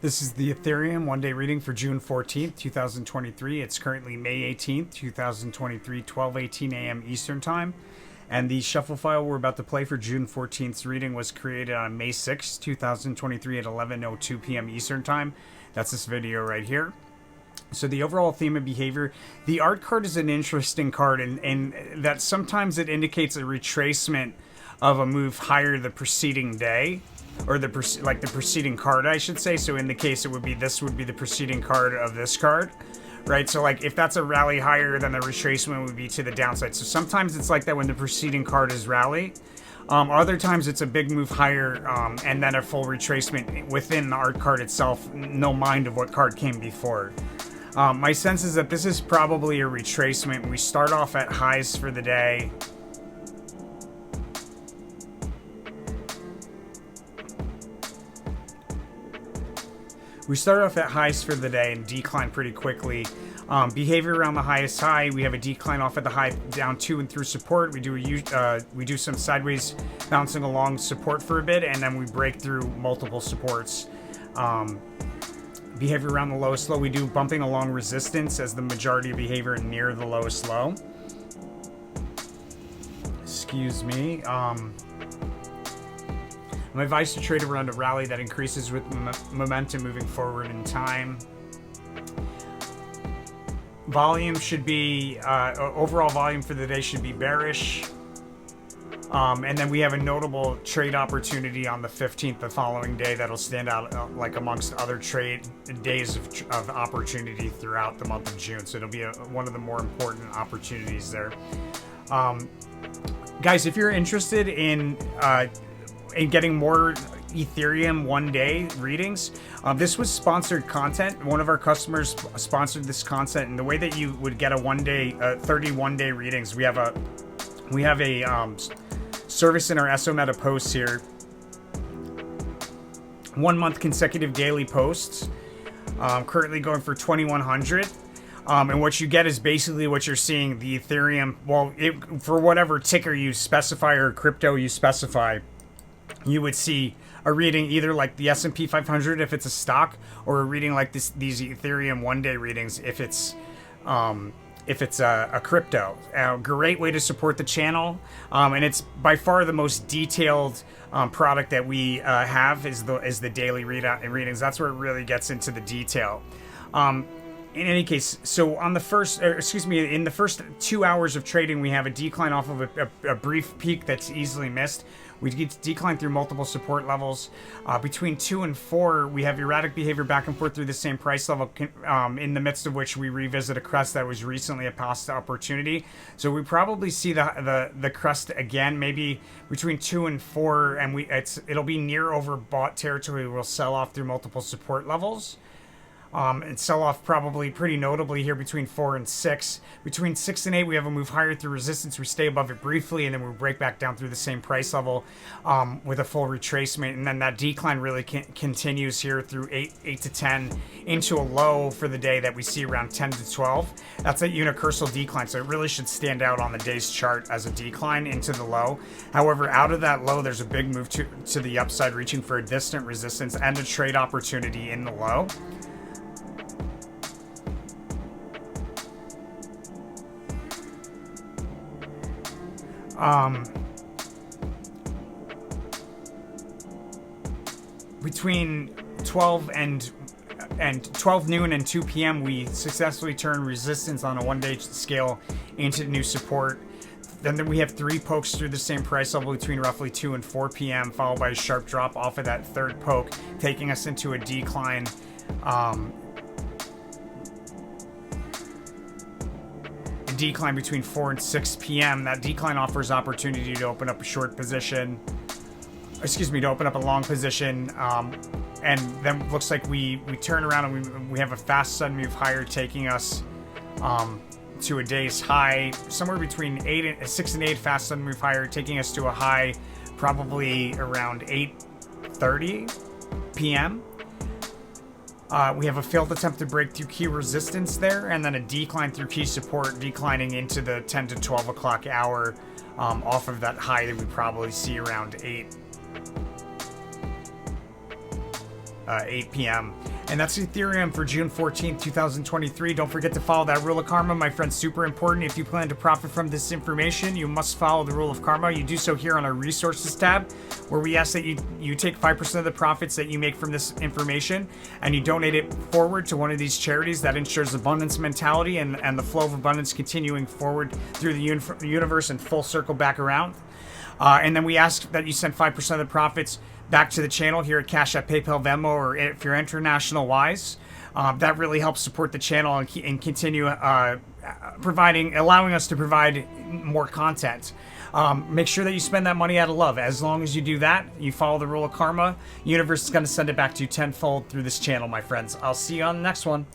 This is the Ethereum one-day reading for June 14th, 2023. It's currently May 18th, 2023, 12:18 a.m. Eastern Time. And the shuffle file we're about to play for June 14th's reading was created on May 6th, 2023 at 11:02 p.m. Eastern Time. That's this video right here. So the overall theme of behavior, the art card is an interesting card in that sometimes it indicates a retracement of a move higher the preceding day, or the preceding card, I should say. So in the case, this would be the preceding card of this card, right? So like if that's a rally higher, then the retracement would be to the downside. So sometimes it's like that when the preceding card is rally. Other times it's a big move higher and then a full retracement within the art card itself, no mind of what card came before. My sense is that this is probably a retracement. We start off at highs for the day. We start off at highs for the day and decline pretty quickly. Behavior around the highest high, we have a decline off at the high down to and through support. We do some sideways bouncing along support for a bit, and then we break through multiple supports. Behavior around the lowest low, we do bumping along resistance as the majority of behavior near the lowest low. Excuse me. I'm advised to trade around a rally that increases with momentum moving forward in time. Volume should be, overall volume for the day should be bearish. And then we have a notable trade opportunity on the 15th, the following day, that'll stand out like amongst other trade days of opportunity throughout the month of June. So it'll be one of the more important opportunities there. Guys, if you're interested in getting more Ethereum one-day readings, this was sponsored content. One of our customers sponsored this content, and the way that you would get a 31-day readings, we have a service in our SO Meta posts here. 1 month consecutive daily posts, currently going for 2,100. And what you get is basically what you're seeing, the Ethereum, for whatever ticker you specify or crypto you specify, you would see a reading either like the S&P 500 if it's a stock, or a reading like these Ethereum one-day readings if it's a crypto. Great way to support the channel, and it's by far the most detailed product that we have is the daily readings. That's where it really gets into the detail. In any case, so in the first 2 hours of trading, we have a decline off of a brief peak that's easily missed. We decline through multiple support levels. Between 2 and 4, we have erratic behavior back and forth through the same price level, in the midst of which we revisit a crest that was recently a past opportunity. So we probably see the crest again, maybe between 2 and 4, and it'll be near overbought territory. We'll sell off through multiple support levels. And sell off probably pretty notably here between 4 and 6. Between 6 and 8, we have a move higher through resistance. We stay above it briefly, and then we break back down through the same price level with a full retracement. And then that decline really continues here through 8 to 10 into a low for the day that we see around 10 to 12. That's a unicursal decline, so it really should stand out on the day's chart as a decline into the low. However, out of that low, there's a big move to the upside, reaching for a distant resistance and a trade opportunity in the low. Between 12 noon and 2 p.m. we successfully turn resistance on a one-day scale into new support. Then we have 3 pokes through the same price level between roughly 2 and 4 p.m. followed by a sharp drop off of that third poke, taking us into a decline. Decline between 4 and 6 p.m. That decline offers opportunity to open up a short position, to open up a long position, and then looks like we turn around and we have a fast sudden move higher, taking us to a day's high somewhere between 6 and 8, fast sudden move higher, taking us to a high probably around 8:30 p.m. We have a failed attempt to break through key resistance there, and then a decline through key support, declining into the 10 to 12 o'clock hour off of that high that we probably see around 8 p.m. And that's Ethereum for June 14th, 2023. Don't forget to follow that rule of karma, my friends. Super important. If you plan to profit from this information, you must follow the rule of karma. You do so here on our resources tab, where we ask that you take 5% of the profits that you make from this information and you donate it forward to one of these charities that ensures abundance mentality and the flow of abundance continuing forward through the universe and full circle back around. And then we ask that you send 5% of the profits back to the channel here at Cashapp, PayPal, Venmo, or if you're international wise. That really helps support the channel and continue allowing us to provide more content. Make sure that you spend that money out of love. As long as you do that, you follow the rule of karma, the universe is going to send it back to you tenfold through this channel, my friends. I'll see you on the next one.